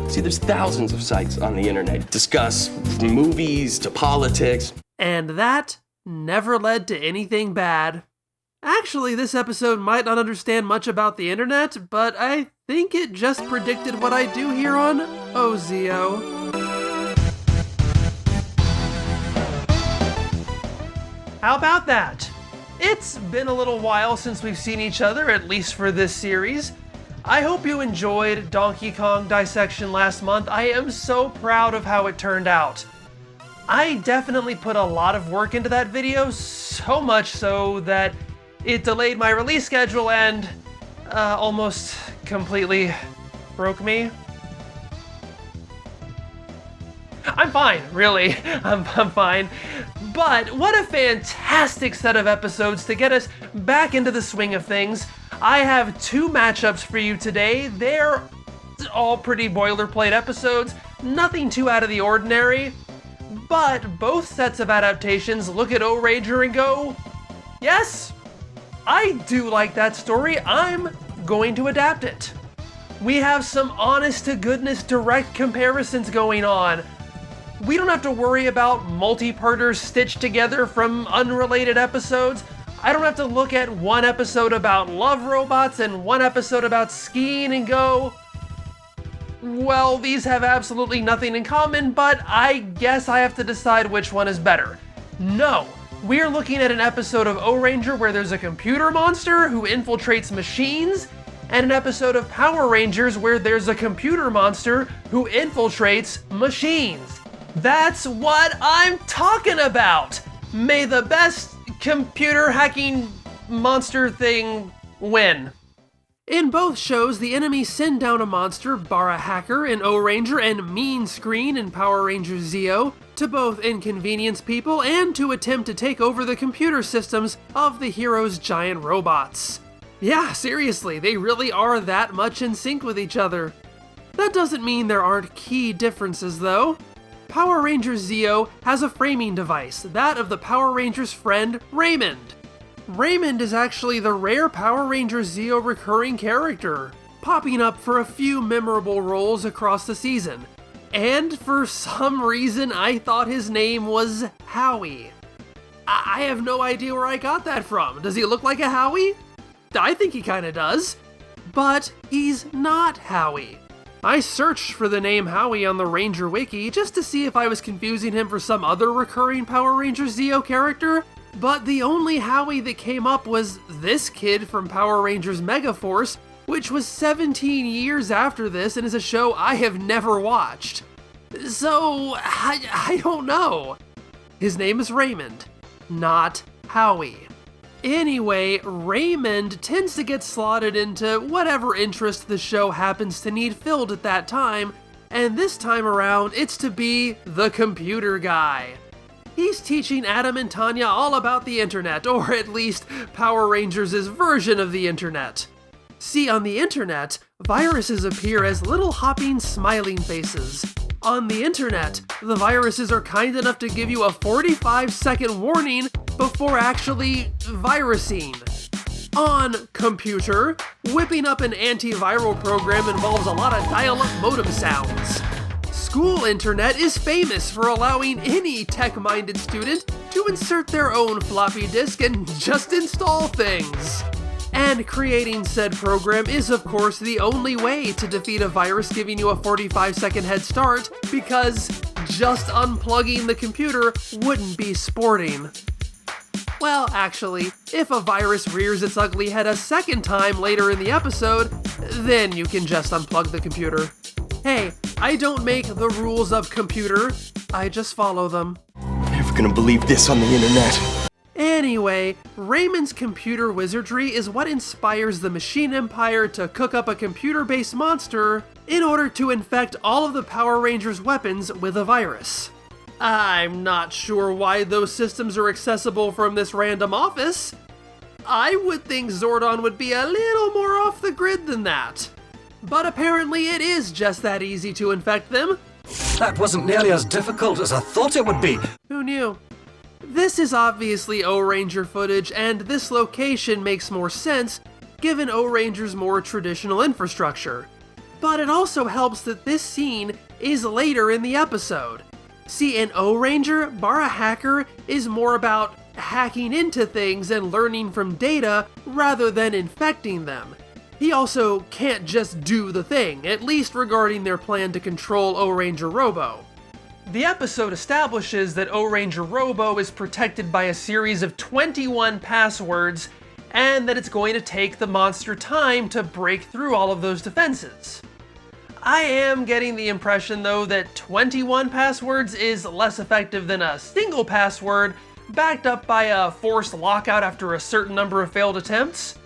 See, there's thousands of sites on the internet discuss from movies to politics. And that never led to anything bad. Actually, this episode might not understand much about the internet, but I think it just predicted what I do here on OZO. How about that? It's been a little while since we've seen each other, at least for this series. I hope you enjoyed Donkey Kong Dissection last month. I am so proud of how it turned out. I definitely put a lot of work into that video, so much so that it delayed my release schedule and almost completely broke me. I'm fine, really. I'm fine. But what a fantastic set of episodes to get us back into the swing of things. I have 2 matchups for you today. They're all pretty boilerplate episodes, nothing too out of the ordinary. But both sets of adaptations look at Ohranger and go, yes, I do like that story. I'm going to adapt it. We have some honest-to-goodness direct comparisons going on. We don't have to worry about multi-parters stitched together from unrelated episodes. I don't have to look at one episode about love robots and one episode about skiing and go, well, these have absolutely nothing in common, but I guess I have to decide which one is better. No, we're looking at an episode of Ohranger where there's a computer monster who infiltrates machines, and an episode of Power Rangers where there's a computer monster who infiltrates machines. That's what I'm talking about! May the best computer hacking monster thing win. In both shows, the enemies send down a monster, Bara Hacker in Ohranger and Mean Screen in Power Rangers Zeo, to both inconvenience people and to attempt to take over the computer systems of the heroes' giant robots. Yeah, seriously, they really are that much in sync with each other. That doesn't mean there aren't key differences, though. Power Rangers Zeo has a framing device, that of the Power Rangers' friend, Raymond. Raymond is actually the rare Power Rangers Zeo recurring character, popping up for a few memorable roles across the season. And for some reason, I thought his name was Howie. I have no idea where I got that from. Does he look like a Howie? I think he kinda does. But he's not Howie. I searched for the name Howie on the Ranger Wiki just to see if I was confusing him for some other recurring Power Rangers Zeo character, but the only Howie that came up was this kid from Power Rangers Megaforce, which was 17 years after this and is a show I have never watched. So, I don't know. His name is Raymond, not Howie. Anyway, Raymond tends to get slotted into whatever interest the show happens to need filled at that time, and this time around it's to be the computer guy. He's teaching Adam and Tanya all about the internet, or at least Power Rangers' version of the internet. See, on the internet, viruses appear as little hopping, smiling faces. On the internet, the viruses are kind enough to give you a 45-second warning before actually virusing. On computer, whipping up an antiviral program involves a lot of dial-up modem sounds. School internet is famous for allowing any tech-minded student to insert their own floppy disk and just install things. And creating said program is of course the only way to defeat a virus giving you a 45-second head start, because just unplugging the computer wouldn't be sporting. Well, actually, if a virus rears its ugly head a second time later in the episode, then you can just unplug the computer. Hey, I don't make the rules of computer, I just follow them. Never gonna believe this on the internet. Anyway, Raymond's computer wizardry is what inspires the Machine Empire to cook up a computer-based monster in order to infect all of the Power Rangers' weapons with a virus. I'm not sure why those systems are accessible from this random office. I would think Zordon would be a little more off the grid than that. But apparently it is just that easy to infect them. That wasn't nearly as difficult as I thought it would be. Who knew? This is obviously Ohranger footage, and this location makes more sense given Ohranger's more traditional infrastructure. But it also helps that this scene is later in the episode. See, in Ohranger, Bara Hacker is more about hacking into things and learning from data rather than infecting them. He also can't just do the thing, at least regarding their plan to control Ohranger Robo. The episode establishes that Ohranger Robo is protected by a series of 21 passwords, and that it's going to take the monster time to break through all of those defenses. I am getting the impression, though, that 21 passwords is less effective than a single password backed up by a forced lockout after a certain number of failed attempts.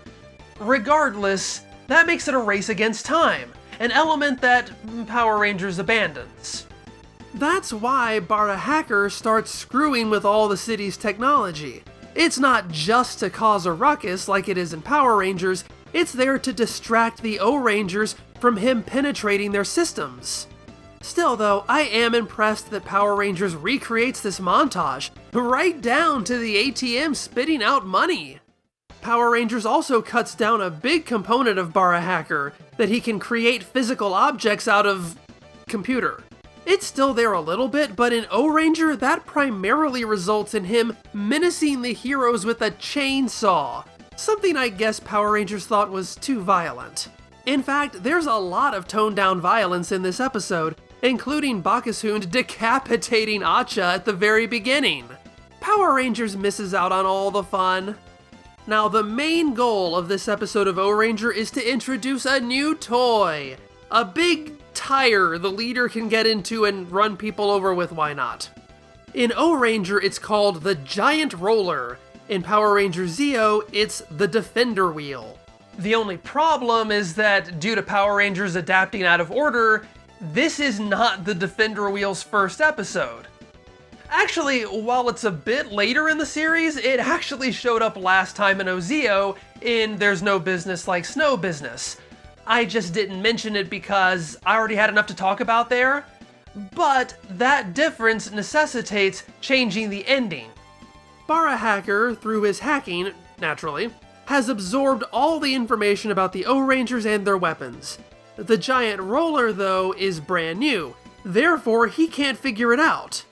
Regardless, that makes it a race against time, an element that Power Rangers abandons. That's why Bara Hacker starts screwing with all the city's technology. It's not just to cause a ruckus like it is in Power Rangers, it's there to distract the Ohrangers from him penetrating their systems. Still though, I am impressed that Power Rangers recreates this montage, right down to the ATM spitting out money. Power Rangers also cuts down a big component of Bara Hacker, that he can create physical objects out of computer. It's still there a little bit, but in Ohranger, that primarily results in him menacing the heroes with a chainsaw, something I guess Power Rangers thought was too violent. In fact, there's a lot of toned-down violence in this episode, including Bakashund decapitating Acha at the very beginning. Power Rangers misses out on all the fun. Now, the main goal of this episode of Ohranger is to introduce a new toy. A big tire the leader can get into and run people over with, why not? In Ohranger, it's called the Giant Roller. In Power Rangers Zeo, it's the Defender Wheel. The only problem is that due to Power Rangers adapting out of order, this is not the Defender Wheel's first episode. Actually, while it's a bit later in the series, it actually showed up last time in Ozeo in There's No Business Like Snow Business. I just didn't mention it because I already had enough to talk about there, but that difference necessitates changing the ending. Bara Hacker, through his hacking, naturally, has absorbed all the information about the Ohrangers and their weapons. The Giant Roller, though, is brand new, therefore he can't figure it out.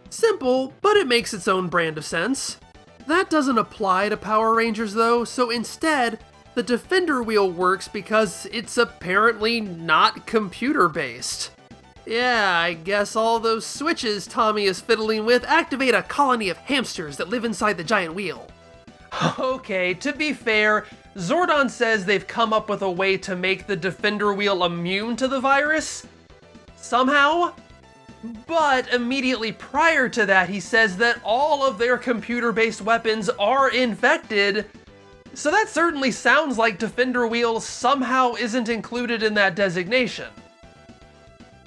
Simple, but it makes its own brand of sense. That doesn't apply to Power Rangers though, so instead, the Defender Wheel works because it's apparently not computer-based. Yeah, I guess all those switches Tommy is fiddling with activate a colony of hamsters that live inside the giant wheel. Okay, to be fair, Zordon says they've come up with a way to make the Defender Wheel immune to the virus. Somehow? But immediately prior to that, he says that all of their computer-based weapons are infected, so that certainly sounds like Defender Wheel somehow isn't included in that designation.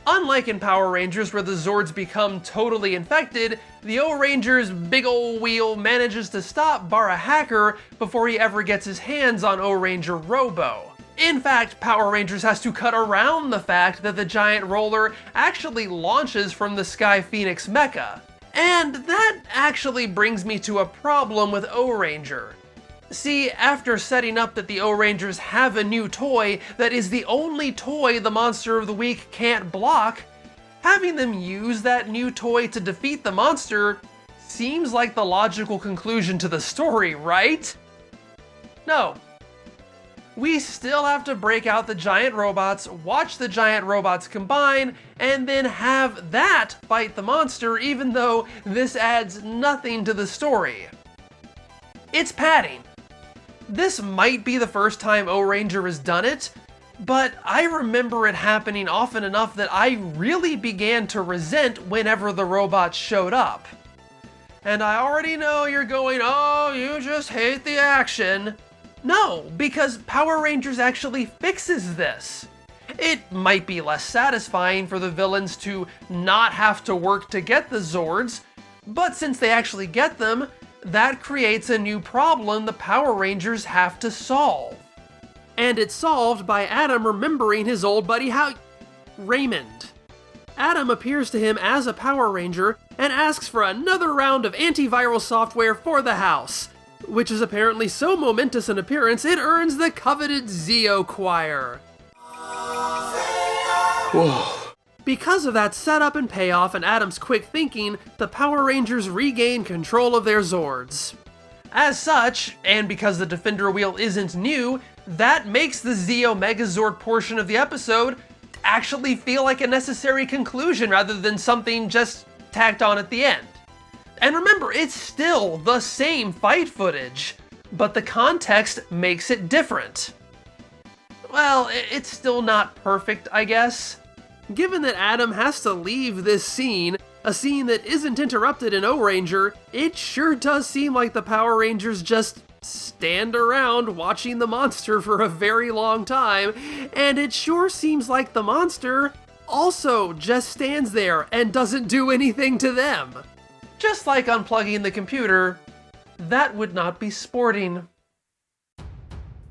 Unlike in Power Rangers where the Zords become totally infected, the Ohranger's big ol' wheel manages to stop Bara Hacker before he ever gets his hands on Ohranger Robo. In fact, Power Rangers has to cut around the fact that the Giant Roller actually launches from the Sky Phoenix mecha. And that actually brings me to a problem with Ohranger. See, after setting up that the Ohrangers have a new toy that is the only toy the Monster of the Week can't block, having them use that new toy to defeat the monster seems like the logical conclusion to the story, right? No. We still have to break out the giant robots, watch the giant robots combine, and then have that fight the monster, even though this adds nothing to the story. It's padding. This might be the first time Ohranger has done it, but I remember it happening often enough that I really began to resent whenever the robots showed up. And I already know you're going, oh, you just hate the action. No, because Power Rangers actually fixes this. It might be less satisfying for the villains to not have to work to get the Zords, but since they actually get them, that creates a new problem the Power Rangers have to solve. And it's solved by Adam remembering his old buddy Raymond. Adam appears to him as a Power Ranger and asks for another round of antiviral software for the house, which is apparently so momentous an appearance it earns the coveted Zeo Choir. Whoa. Because of that setup and payoff and Adam's quick thinking, the Power Rangers regain control of their Zords. As such, and because the Defender wheel isn't new, that makes the Zeo Megazord portion of the episode actually feel like a necessary conclusion rather than something just tacked on at the end. And remember, it's still the same fight footage, but the context makes it different. Well, it's still not perfect, I guess. Given that Adam has to leave this scene, a scene that isn't interrupted in Ohranger, it sure does seem like the Power Rangers just stand around watching the monster for a very long time, and it sure seems like the monster also just stands there and doesn't do anything to them. Just like unplugging the computer, that would not be sporting.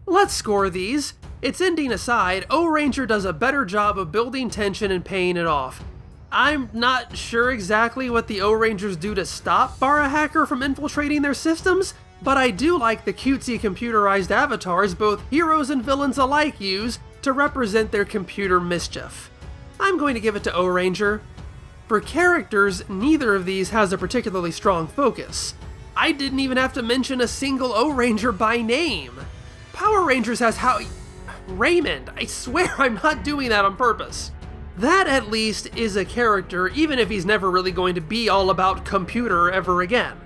Let's score these. Its ending aside, Ohranger does a better job of building tension and paying it off. I'm not sure exactly what the Ohrangers do to stop Bara Hacker from infiltrating their systems, but I do like the cutesy computerized avatars both heroes and villains alike use to represent their computer mischief. I'm going to give it to Ohranger. For characters, neither of these has a particularly strong focus. I didn't even have to mention a single Ohranger by name. Power Rangers has Raymond, I swear I'm not doing that on purpose. That at least is a character, even if he's never really going to be all about computer ever again.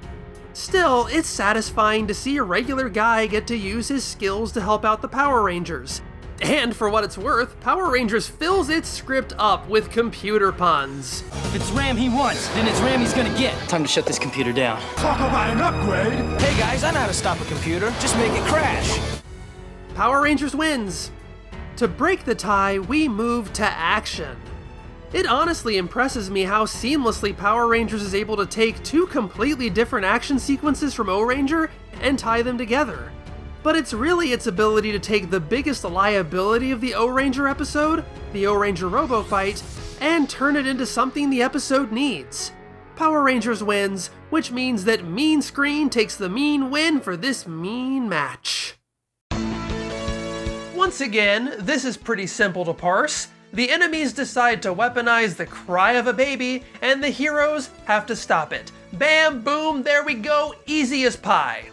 Still, it's satisfying to see a regular guy get to use his skills to help out the Power Rangers. And for what it's worth, Power Rangers fills its script up with computer puns. If it's RAM he wants, then it's RAM he's gonna get. Time to shut this computer down. Talk about an upgrade! Hey guys, I know how to stop a computer. Just make it crash. Power Rangers wins. To break the tie, we move to action. It honestly impresses me how seamlessly Power Rangers is able to take two completely different action sequences from Ohranger and tie them together. But it's really its ability to take the biggest liability of the Ohranger episode, the Ohranger Robo Fight, and turn it into something the episode needs. Power Rangers wins, which means that Mean Screen takes the mean win for this mean match. Once again, this is pretty simple to parse. The enemies decide to weaponize the cry of a baby, and the heroes have to stop it. Bam, boom, there we go, easy as pie.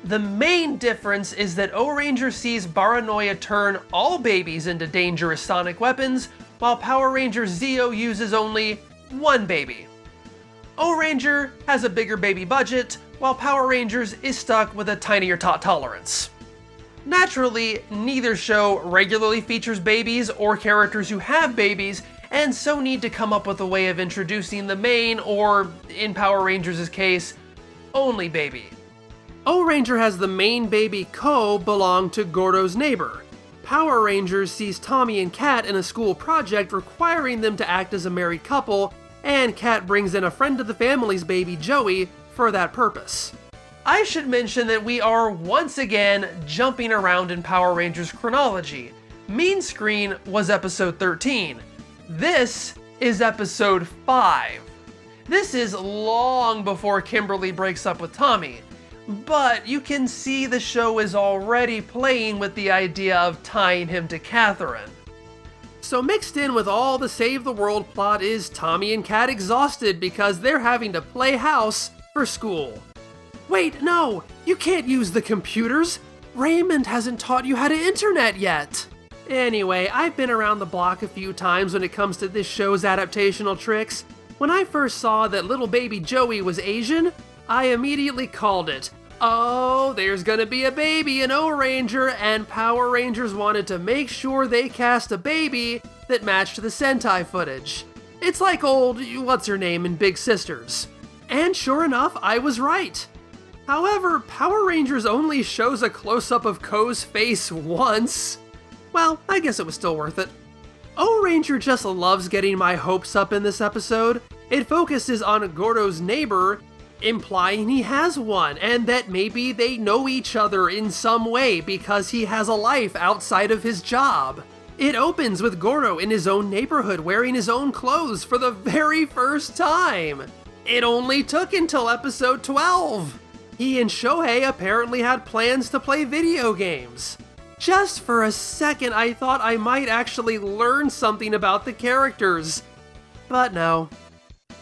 The main difference is that Ohranger sees Baranoia turn all babies into dangerous sonic weapons, while Power Ranger Zeo uses only one baby. Ohranger has a bigger baby budget, while Power Rangers is stuck with a tinier tot tolerance. Naturally, neither show regularly features babies or characters who have babies, and so need to come up with a way of introducing the main, or in Power Rangers' case, only baby. Ohranger has the main baby Ko belong to Gordo's neighbor. Power Rangers sees Tommy and Kat in a school project requiring them to act as a married couple, and Kat brings in a friend of the family's baby, Joey, for that purpose. I should mention that we are once again jumping around in Power Rangers chronology. Mean Screen was episode 13. This is episode 5. This is long before Kimberly breaks up with Tommy, but you can see the show is already playing with the idea of tying him to Catherine. So mixed in with all the Save the World plot is Tommy and Kat exhausted because they're having to play house for school. Wait, no! You can't use the computers! Raymond hasn't taught you how to internet yet! Anyway, I've been around the block a few times when it comes to this show's adaptational tricks. When I first saw that little baby Joey was Asian, I immediately called it. Oh, there's gonna be a baby in Ohranger, and Power Rangers wanted to make sure they cast a baby that matched the Sentai footage. It's like old, what's-her-name in Big Sisters. And sure enough, I was right. However, Power Rangers only shows a close-up of Ko's face once. Well, I guess it was still worth it. Ohranger just loves getting my hopes up in this episode. It focuses on Gordo's neighbor, implying he has one, and that maybe they know each other in some way because he has a life outside of his job. It opens with Gordo in his own neighborhood wearing his own clothes for the very first time. It only took until episode 12. He and Shohei apparently had plans to play video games. Just for a second, I thought I might actually learn something about the characters. But no.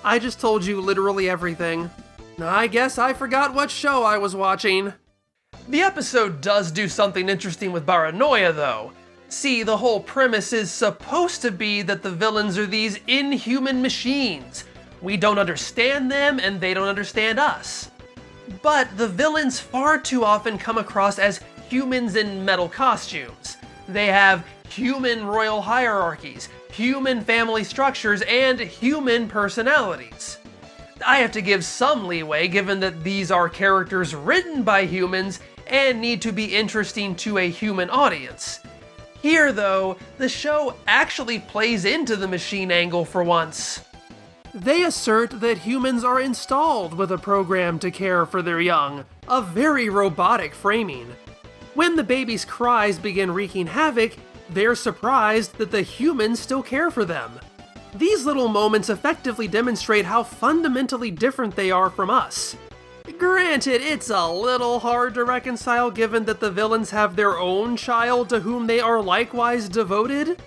I just told you literally everything. I guess I forgot what show I was watching. The episode does do something interesting with paranoia, though. See, the whole premise is supposed to be that the villains are these inhuman machines. We don't understand them, and they don't understand us. But the villains far too often come across as humans in metal costumes. They have human royal hierarchies, human family structures, and human personalities. I have to give some leeway given that these are characters written by humans and need to be interesting to a human audience. Here, though, the show actually plays into the machine angle for once. They assert that humans are installed with a program to care for their young, a very robotic framing. When the baby's cries begin wreaking havoc, they're surprised that the humans still care for them. These little moments effectively demonstrate how fundamentally different they are from us. Granted, it's a little hard to reconcile given that the villains have their own child to whom they are likewise devoted.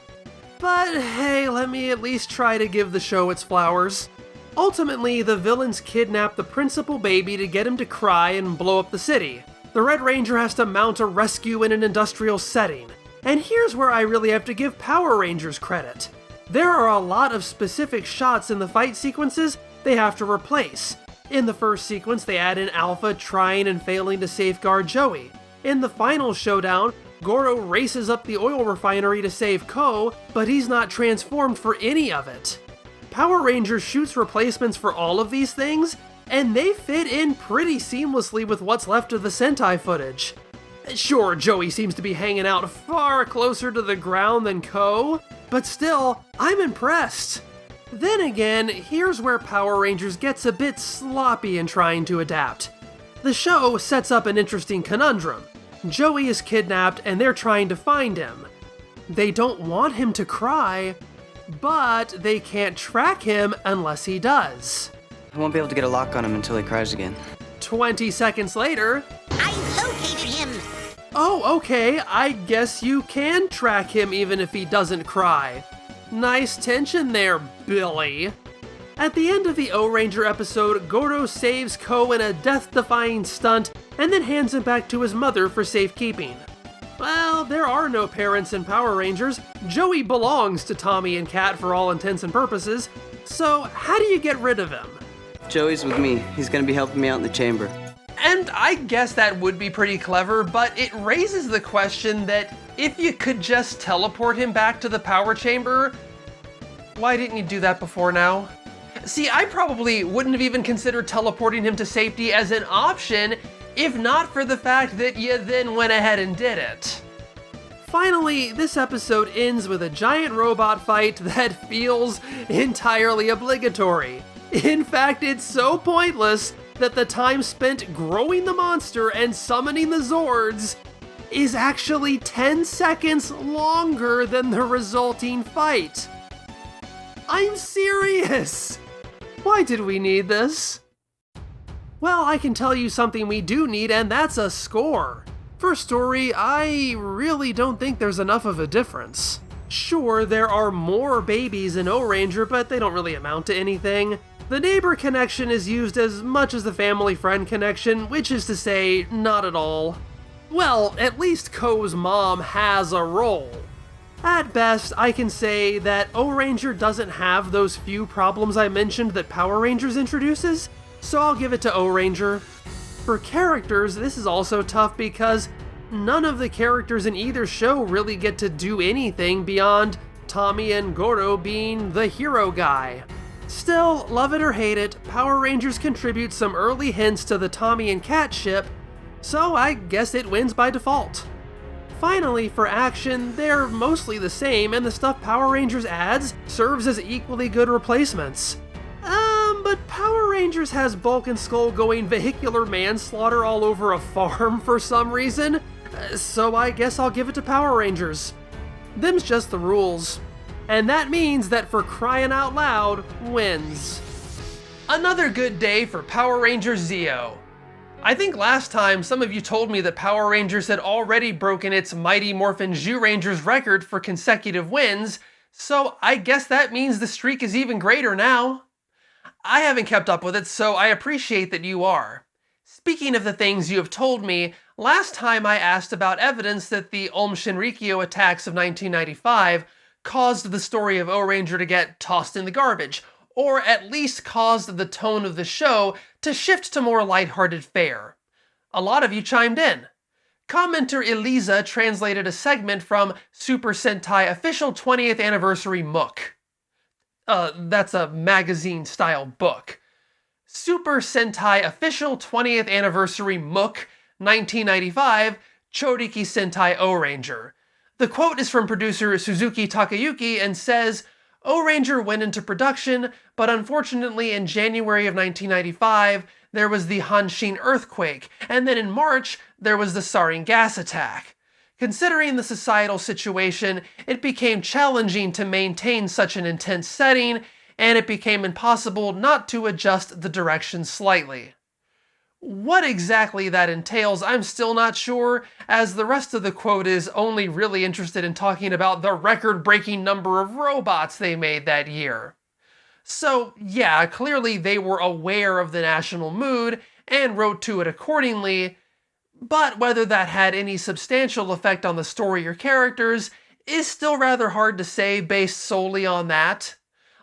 But hey, let me at least try to give the show its flowers. Ultimately, the villains kidnap the principal baby to get him to cry and blow up the city. The Red Ranger has to mount a rescue in an industrial setting. And here's where I really have to give Power Rangers credit. There are a lot of specific shots in the fight sequences they have to replace. In the first sequence, they add in Alpha trying and failing to safeguard Joey. In the final showdown, Goro races up the oil refinery to save Ko, but he's not transformed for any of it. Power Rangers shoots replacements for all of these things, and they fit in pretty seamlessly with what's left of the Sentai footage. Sure, Joey seems to be hanging out far closer to the ground than Ko, but still, I'm impressed. Then again, here's where Power Rangers gets a bit sloppy in trying to adapt. The show sets up an interesting conundrum. Joey is kidnapped and they're trying to find him. They don't want him to cry, but they can't track him unless he does. I won't be able to get a lock on him until he cries again. 20 seconds later, I located him! Oh, okay, I guess you can track him even if he doesn't cry. Nice tension there, Billy. At the end of the Ohranger episode, Goro saves Ko in a death-defying stunt and then hands him back to his mother for safekeeping. Well, there are no parents in Power Rangers. Joey belongs to Tommy and Kat for all intents and purposes, so how do you get rid of him? Joey's with me. He's gonna be helping me out in the chamber. And I guess that would be pretty clever, but it raises the question that if you could just teleport him back to the power chamber, why didn't you do that before now? See, I probably wouldn't have even considered teleporting him to safety as an option if not for the fact that you then went ahead and did it. Finally, this episode ends with a giant robot fight that feels entirely obligatory. In fact, it's so pointless that the time spent growing the monster and summoning the Zords is actually 10 seconds longer than the resulting fight. I'm serious! Why did we need this? Well, I can tell you something we do need, and that's a score. For story, I really don't think there's enough of a difference. Sure, there are more babies in Ohranger, but they don't really amount to anything. The neighbor connection is used as much as the family-friend connection, which is to say, not at all. Well, at least Ko's mom has a role. At best, I can say that Ohranger doesn't have those few problems I mentioned that Power Rangers introduces, so I'll give it to Ohranger. For characters, this is also tough because none of the characters in either show really get to do anything beyond Tommy and Goro being the hero guy. Still, love it or hate it, Power Rangers contribute some early hints to the Tommy and Kat ship, so I guess it wins by default. Finally, for action, they're mostly the same, and the stuff Power Rangers adds serves as equally good replacements. But Power Rangers has Bulk and Skull going vehicular manslaughter all over a farm for some reason, so I guess I'll give it to Power Rangers. Them's just the rules. And that means that For Crying Out Loud wins. Another good day for Power Rangers Zeo. I think last time some of you told me that Power Rangers had already broken its Mighty Morphin Zyurangers record for consecutive wins, so I guess that means the streak is even greater now. I haven't kept up with it, so I appreciate that you are. Speaking of the things you have told me, last time I asked about evidence that the Ulm Shinrikyo attacks of 1995 caused the story of Ohranger to get tossed in the garbage, or at least caused the tone of the show to shift to more lighthearted fare. A lot of you chimed in. Commenter Eliza translated a segment from Super Sentai Official 20th Anniversary Mook. That's a magazine-style book. Super Sentai Official 20th Anniversary Mook, 1995, Choriki Sentai Ohranger. The quote is from producer Suzuki Takayuki and says, Ohranger went into production, but unfortunately in January of 1995, there was the Hanshin earthquake, and then in March, there was the sarin gas attack. Considering the societal situation, it became challenging to maintain such an intense setting, and it became impossible not to adjust the direction slightly. What exactly that entails, I'm still not sure, as the rest of the quote is only really interested in talking about the record-breaking number of robots they made that year. So, yeah, clearly they were aware of the national mood and wrote to it accordingly, but whether that had any substantial effect on the story or characters is still rather hard to say based solely on that.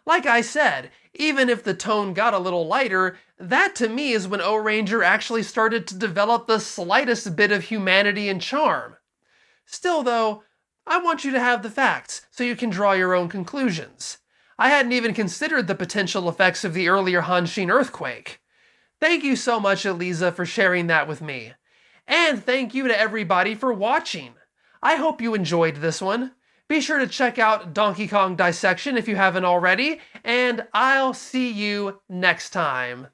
Like I said, even if the tone got a little lighter, that to me is when Ohranger actually started to develop the slightest bit of humanity and charm. Still though, I want you to have the facts so you can draw your own conclusions. I hadn't even considered the potential effects of the earlier Hanshin earthquake. Thank you so much, Eliza, for sharing that with me. And thank you to everybody for watching. I hope you enjoyed this one. Be sure to check out Donkey Kong Dissection if you haven't already, and I'll see you next time.